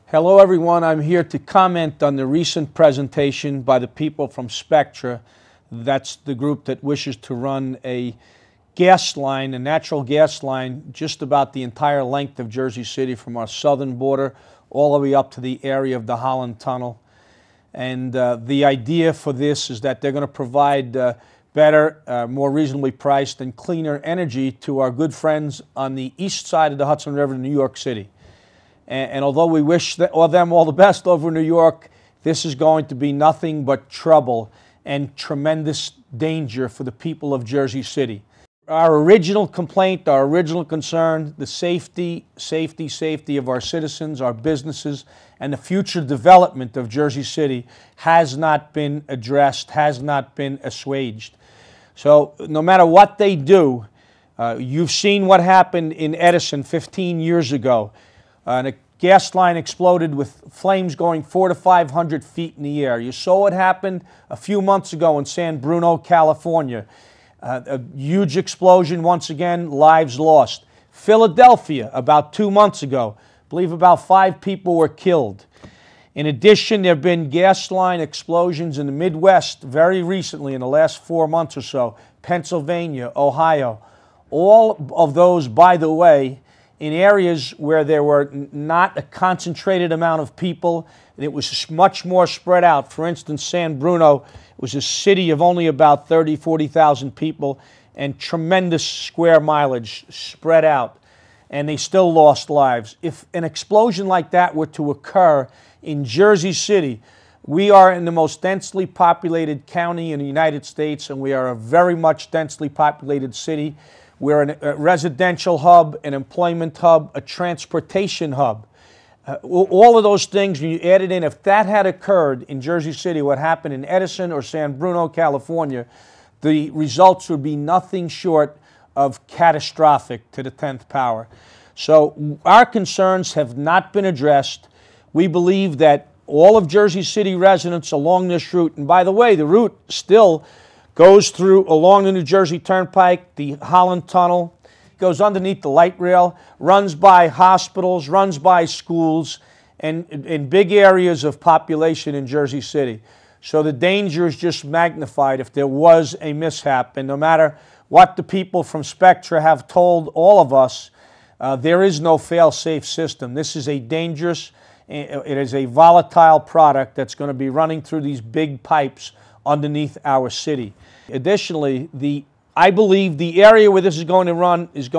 Hello everyone, I'm here to comment on the recent presentation by the people from Spectra. That's the group that wishes to run a gas line, a natural gas line, just about the entire length of Jersey City from our southern border all the way up to the area of the Holland Tunnel. And the idea for this is that they're going to provide better, more reasonably priced and cleaner energy to our good friends on the east side of the Hudson River in New York City. And although we wish them all the best over New York, this is going to be nothing but trouble and tremendous danger for the people of Jersey City. Our original complaint, our original concern, the safety of our citizens, our businesses, and the future development of Jersey City has not been addressed, has not been assuaged. So no matter what they do, you've seen what happened in Edison 15 years ago. And a gas line exploded with flames going 400 to 500 feet in the air. You saw what happened a few months ago in San Bruno, California. A huge explosion, once again, lives lost. Philadelphia, about 2 months ago, I believe about 5 people were killed. In addition, there have been gas line explosions in the Midwest very recently, in the last 4 months or so. Pennsylvania, Ohio. All of those, by the way, in areas where there were not a concentrated amount of people, and it was much more spread out. For instance, San Bruno was a city of only about 30,000, 40,000 people and tremendous square mileage spread out, and they still lost lives. If an explosion like that were to occur in Jersey City, we are in the most densely populated county in the United States, and we are a very much densely populated city. We're a residential hub, an employment hub, a transportation hub. All of those things, when you add it in, if that had occurred in Jersey City, what happened in Edison or San Bruno, California, the results would be nothing short of catastrophic to the 10th power. So our concerns have not been addressed. We believe that all of Jersey City residents along this route, and by the way, the route still goes through along the New Jersey Turnpike, the Holland Tunnel, goes underneath the light rail, runs by hospitals, runs by schools, and in big areas of population in Jersey City. So the danger is just magnified if there was a mishap. And no matter what the people from Spectra have told all of us, there is no fail-safe system. This is a dangerous, it is a volatile product that's going to be running through these big pipes underneath our city. Additionally, I believe the area where this is going to run is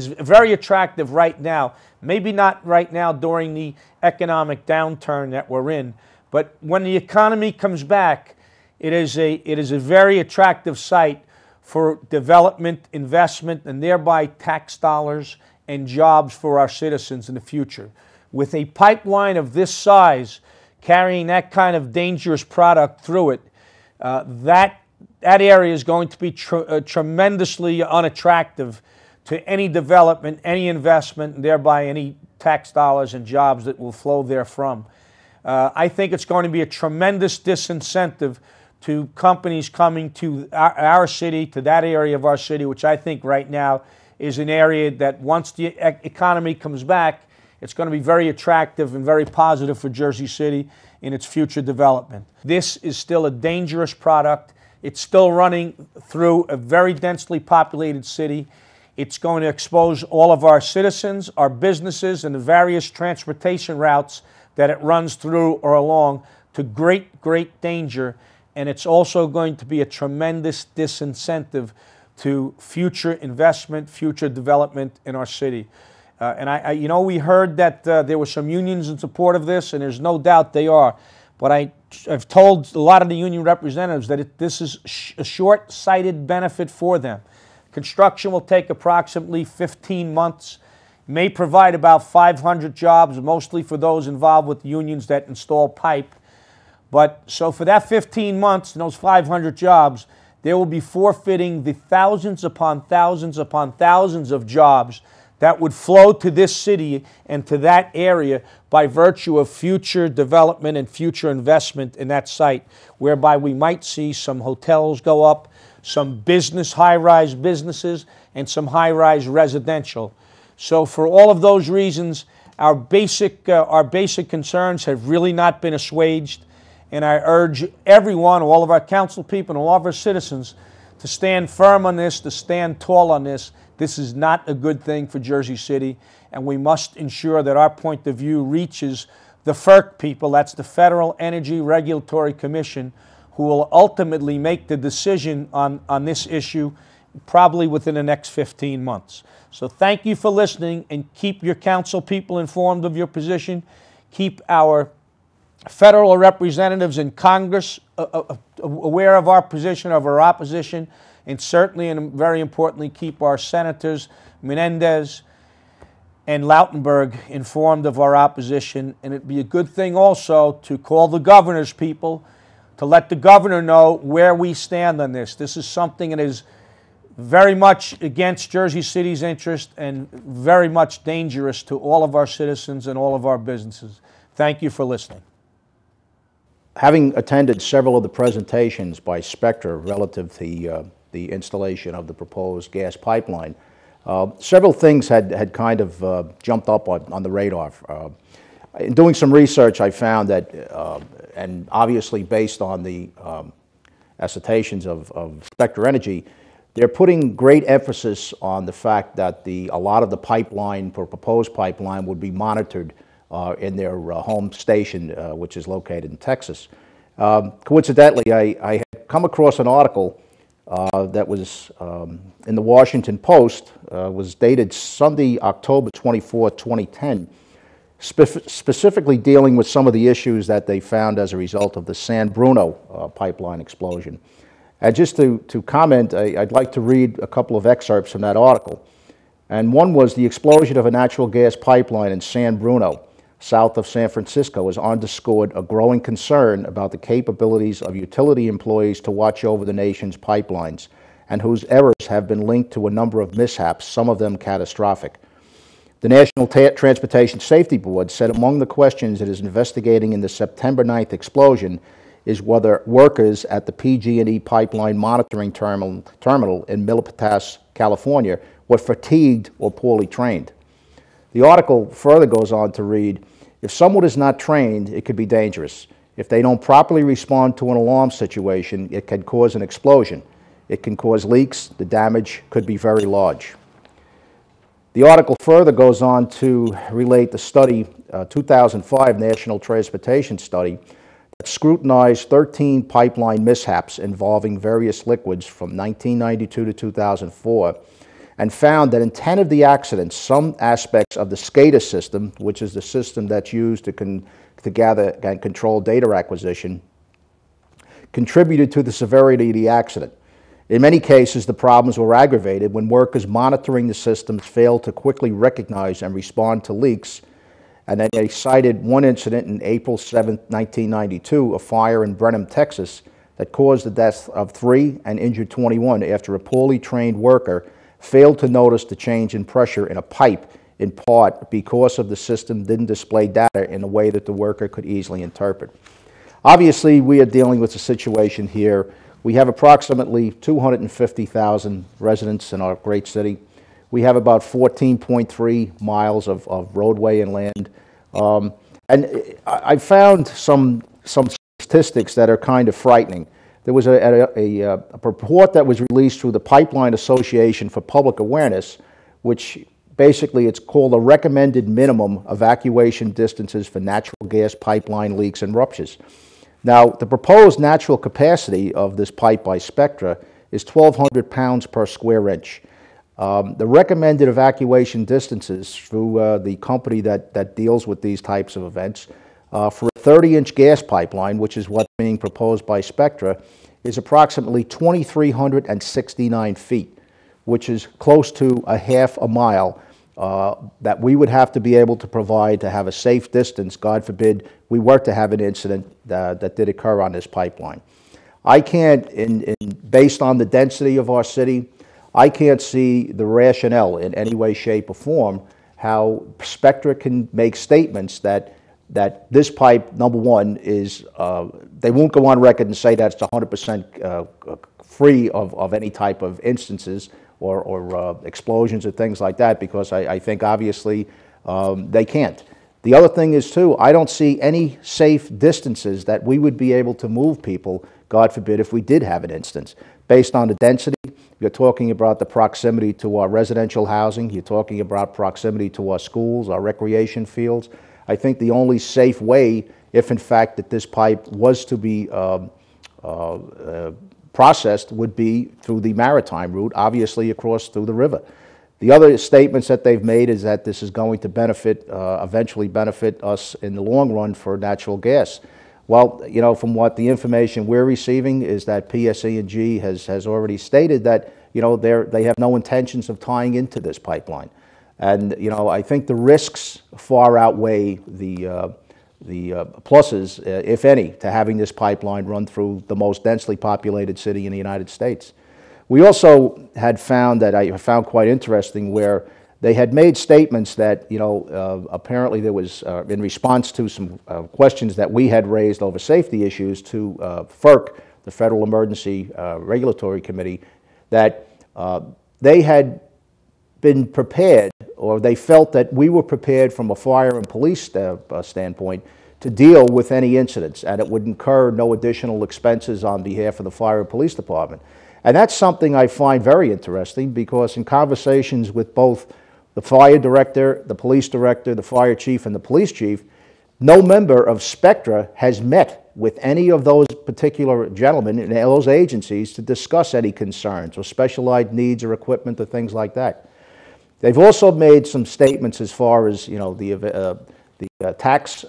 very attractive right now. Maybe not right now during the economic downturn that we're in, but when the economy comes back, it is a very attractive site for development, investment, and thereby tax dollars and jobs for our citizens in the future. With a pipeline of this size carrying that kind of dangerous product through it, that area is going to be tremendously unattractive to any development, any investment, and thereby any tax dollars and jobs that will flow therefrom. I think it's going to be a tremendous disincentive to companies coming to our city, to that area of our city, which I think right now is an area that once the economy comes back, it's going to be very attractive and very positive for Jersey City in its future development. This is still a dangerous product. It's still running through a very densely populated city. It's going to expose all of our citizens, our businesses, and the various transportation routes that it runs through or along to great, great danger. And it's also going to be a tremendous disincentive to future investment, future development in our city. And we heard that there were some unions in support of this, and there's no doubt they are. But I've told a lot of the union representatives that this is a short-sighted benefit for them. Construction will take approximately 15 months, may provide about 500 jobs, mostly for those involved with unions that install pipe. But so for that 15 months and those 500 jobs, there will be forfeiting the thousands upon thousands upon thousands of jobs that would flow to this city and to that area by virtue of future development and future investment in that site, whereby we might see some hotels go up, some high-rise businesses, and some high-rise residential. So for all of those reasons, Our basic concerns have really not been assuaged, and I urge everyone, all of our council people, and all of our citizens to stand firm on this, to stand tall on this. This is not a good thing for Jersey City, and we must ensure that our point of view reaches the FERC people, that's the Federal Energy Regulatory Commission, who will ultimately make the decision on this issue probably within the next 15 months. So thank you for listening, and keep your council people informed of your position. Keep our federal representatives in Congress aware of our position, of our opposition, and certainly and very importantly, keep our senators Menendez and Lautenberg informed of our opposition. And it'd be a good thing also to call the governor's people to let the governor know where we stand on this. This is something that is very much against Jersey City's interest and very much dangerous to all of our citizens and all of our businesses. Thank you for listening. Having attended several of the presentations by Spectra relative to the installation of the proposed gas pipeline, several things had kind of jumped up on the radar. In doing some research, I found that, and obviously based on the assertions of Spectra Energy, they're putting great emphasis on the fact that a lot of the pipeline, proposed pipeline, would be monitored in their home station, which is located in Texas. Coincidentally, I had come across an article that was in the Washington Post, was dated Sunday, October 24, 2010, specifically dealing with some of the issues that they found as a result of the San Bruno pipeline explosion. And just to comment, I'd like to read a couple of excerpts from that article. And one was, the explosion of a natural gas pipeline in San Bruno, south of San Francisco, has underscored a growing concern about the capabilities of utility employees to watch over the nation's pipelines, and whose errors have been linked to a number of mishaps, some of them catastrophic. The National Transportation Safety Board said among the questions it is investigating in the September 9th explosion is whether workers at the PG&E pipeline monitoring terminal in Milpitas, California, were fatigued or poorly trained. The article further goes on to read, if someone is not trained, it could be dangerous. If they don't properly respond to an alarm situation, it can cause an explosion. It can cause leaks. The damage could be very large. The article further goes on to relate the study, 2005 National Transportation Study, that scrutinized 13 pipeline mishaps involving various liquids from 1992 to 2004, and found that in 10 of the accidents, some aspects of the SCADA system, which is the system that's used to gather and control data acquisition, contributed to the severity of the accident. In many cases, the problems were aggravated when workers monitoring the systems failed to quickly recognize and respond to leaks. And then they cited one incident in April 7, 1992, a fire in Brenham, Texas, that caused the death of 3 and injured 21 after a poorly trained worker failed to notice the change in pressure in a pipe, in part because of the system didn't display data in a way that the worker could easily interpret. Obviously, we are dealing with a situation here. We have approximately 250,000 residents in our great city. We have about 14.3 miles of roadway and land. And I found some statistics that are kind of frightening. There was a report that was released through the Pipeline Association for Public Awareness, which basically it's called a recommended minimum evacuation distances for natural gas pipeline leaks and ruptures. Now, the proposed natural capacity of this pipe by Spectra is 1,200 pounds per square inch. The recommended evacuation distances through the company that deals with these types of events for a 30-inch gas pipeline, which is what's being proposed by Spectra, is approximately 2,369 feet, which is close to a half a mile that we would have to be able to provide to have a safe distance, God forbid, we were to have an incident that did occur on this pipeline. I can't, based on the density of our city, I can't see the rationale in any way, shape, or form how Spectra can make statements that this pipe, number one, is, they won't go on record and say that it's 100% free of any type of instances or explosions or things like that, because I think obviously They can't. The other thing is, too, I don't see any safe distances that we would be able to move people, God forbid, if we did have an instance. Based on the density, you're talking about the proximity to our residential housing, you're talking about proximity to our schools, our recreation fields. I think the only safe way, if in fact that this pipe was to be processed, would be through the maritime route, obviously across through the river. The other statements that they've made is that this is going to benefit, eventually benefit us in the long run for natural gas. Well, you know, from what the information we're receiving is that PSE&G has already stated that, you know, they have no intentions of tying into this pipeline. And, you know, I think the risks far outweigh the pluses, if any, to having this pipeline run through the most densely populated city in the United States. We also had found that I found quite interesting where they had made statements that, you know, apparently there was, in response to some questions that we had raised over safety issues to FERC, the Federal Emergency Regulatory Committee, that they had been prepared, or they felt that we were prepared from a fire and police standpoint to deal with any incidents, and it would incur no additional expenses on behalf of the fire and police department. And that's something I find very interesting, because in conversations with both the fire director, the police director, the fire chief, and the police chief, no member of Spectra has met with any of those particular gentlemen in those agencies to discuss any concerns or specialized needs or equipment or things like that. They've also made some statements as far as, you know, the tax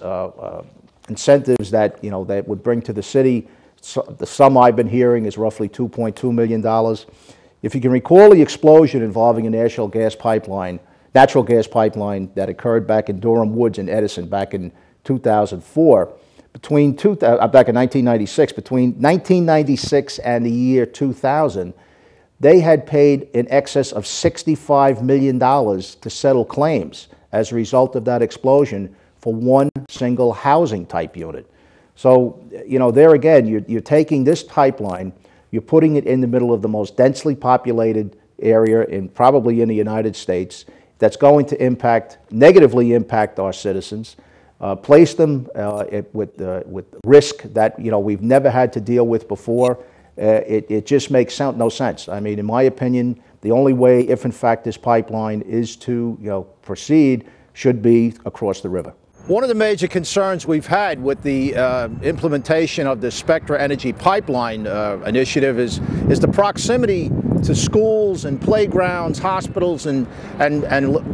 incentives that, you know, that would bring to the city. So the sum I've been hearing is roughly $2.2 million. If you can recall the explosion involving a natural gas pipeline that occurred back in Durham Woods in Edison back in 2004, back in 1996, between 1996 and the year 2000, they had paid in excess of $65 million to settle claims as a result of that explosion for one single housing type unit. So, you know, there again, you're taking this pipeline, you're putting it in the middle of the most densely populated area probably in the United States, that's going to negatively impact our citizens, place them with risk that, you know, we've never had to deal with before. It just makes no sense. I mean, in my opinion, the only way, if in fact this pipeline is to, you know, proceed, should be across the river. One of the major concerns we've had with the implementation of the Spectra Energy Pipeline initiative is the proximity to schools and playgrounds, hospitals, and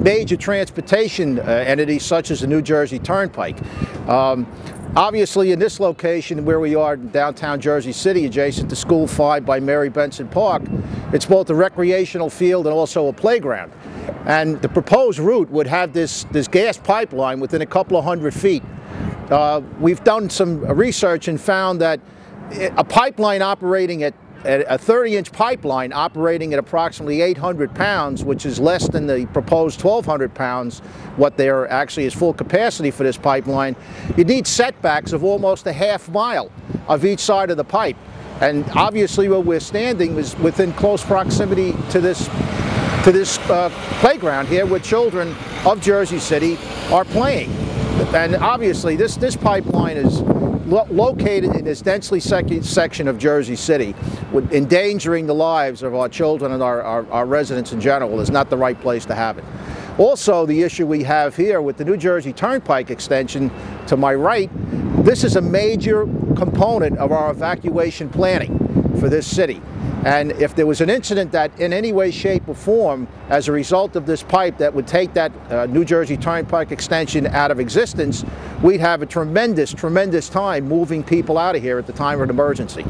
major transportation entities such as the New Jersey Turnpike. Obviously, in this location where we are in downtown Jersey City, adjacent to School 5 by Mary Benson Park, it's both a recreational field and also a playground. And the proposed route would have this gas pipeline within a couple of 100 feet. We've done some research and found that a pipeline operating at a 30-inch pipeline operating at approximately 800 pounds, which is less than the proposed 1,200 pounds, what there actually is full capacity for this pipeline, you need setbacks of almost a half mile of each side of the pipe. And obviously where we're standing is within close proximity to this playground here where children of Jersey City are playing. And obviously this pipeline is located in this densely section of Jersey City, endangering the lives of our children and our residents in general. Is not the right place to have it. Also, the issue we have here with the New Jersey Turnpike extension to my right, this is a major component of our evacuation planning for this city. And if there was an incident that in any way, shape, or form, as a result of this pipe that would take that New Jersey Turnpike extension out of existence, we'd have a tremendous, tremendous time moving people out of here at the time of an emergency.